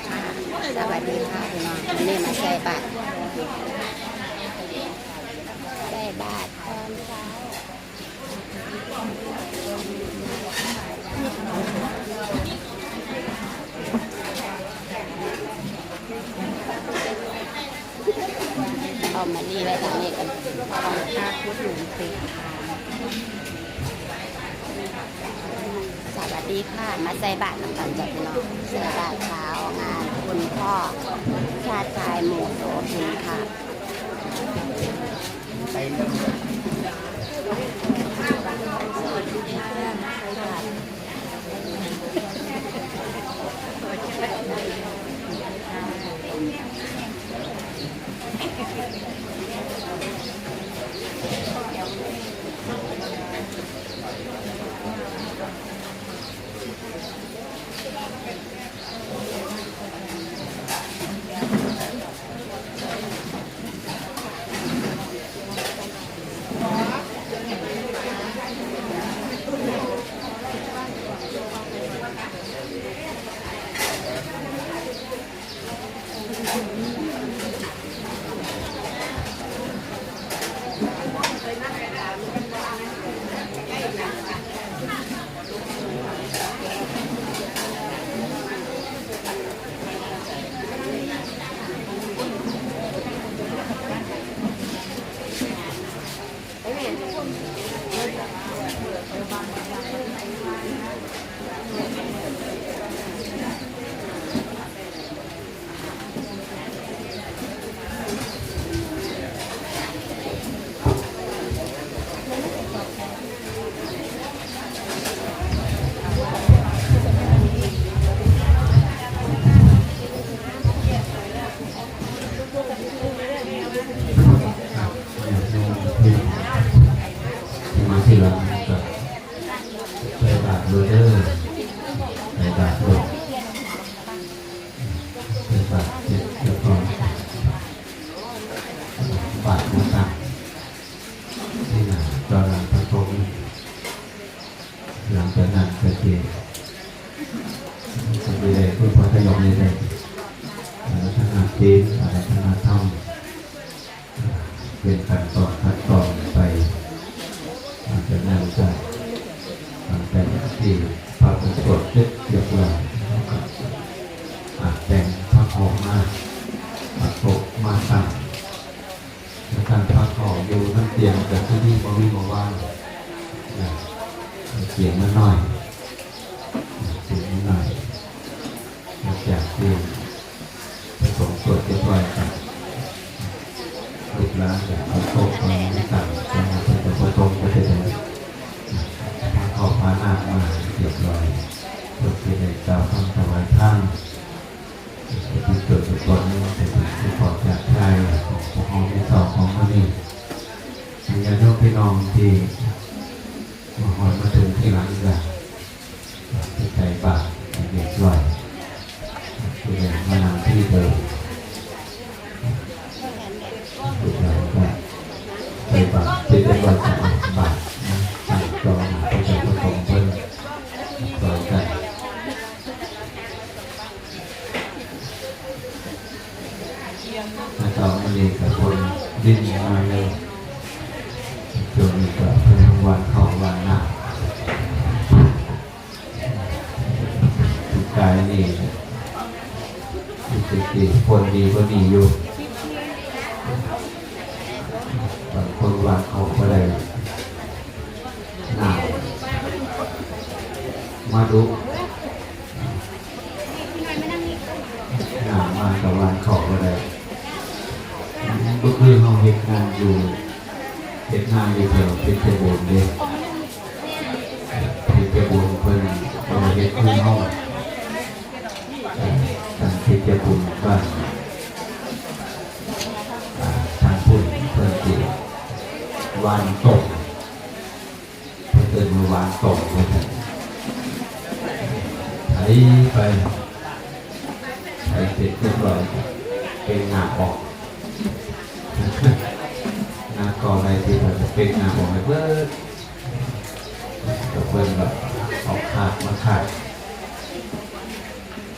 ค่ะสวัสดีค่ะพี่น้องวันนี้มาใส่บาตรใส่บาตรตอนเช้าเอามาดีไว้ทางนี้กันข้าพุทธหลวงติสวัสดีค่ะมาใส่บาตรน้ำตาลจากพี่น้องใส่บาตรเช้างานคุณพ่อชาติชายหมู่โสภินค่ะมาที่ร้านกับใส่บาตรโรเดอร์ใส่บาตรโรใส่บาตรเจ็ดเจ้าของบาตรมาตั้งที่หน้าจอรังพระพรหมหลังจากนั้นก็เกี่ยวกับวิเลยเพื่อพระทยมเลยอารัธนาศีลอารัธนาธรรมเป็นขั้นตอนไปอาจจะนั่งได้แต่ที่พระองค์ตรวจเรียบร้อยแต่งพระออกมาพระโตมาตั้งการพระออกอยู่นั่งเตียงแต่ที่นี่บริบว่างเสียงมันน้อยเสียงมันน้อยจากที่พระสงฆ์ตรวจเรียบร้อยกันลูกหลานจากพระโตมาตั้งจะมาเป็นพระโตก็จะได้ออกมาหน้ามาเรียบร้อยเพื่อที่ได้กล่าวคำถวายท่านที่เกิดทุกคนนี้เป็นที่ขอจากใจของห้องที่สองของมันนี่ญาติพี่น้องที่มาหอยมาถึงที่หลังกันที่ใจบาตรเรียบร้อยที่ได้มานำที่เดิมทุกอย่างก็ใจบาตรที่ได้บาตรบาตรตั้งจองก็จะผสมเพิ่มต่อกันต่อมาเองกับคนดิ้นมาเลยจนมีกับพลังวันของวันหน้ากายนี่สิคนดีก็ดีอยู่บางคนวันเขาก็ได้หนาวมาดูหนาวมากับวันเขาก็ได้ก็คือเขาเหตุงานอยู่เหตุงานอยู่แถวเพชรบูรณ์เลยเพชรบูรณ์เพิ่นเอาเหตุคือเขาทางเพชรบูรณ์บ้านทางพุ่นเพิ่นติวานตกเพิ่นเดินมาวานตกเลยไถไปไถเสร็จเรียบร้อยเป็นหน้าออกหน้าก่ออะไรที่เราจะเป็นหน้าออกให้เบิดกับเพิ่นแบบเอาขาดมาขาด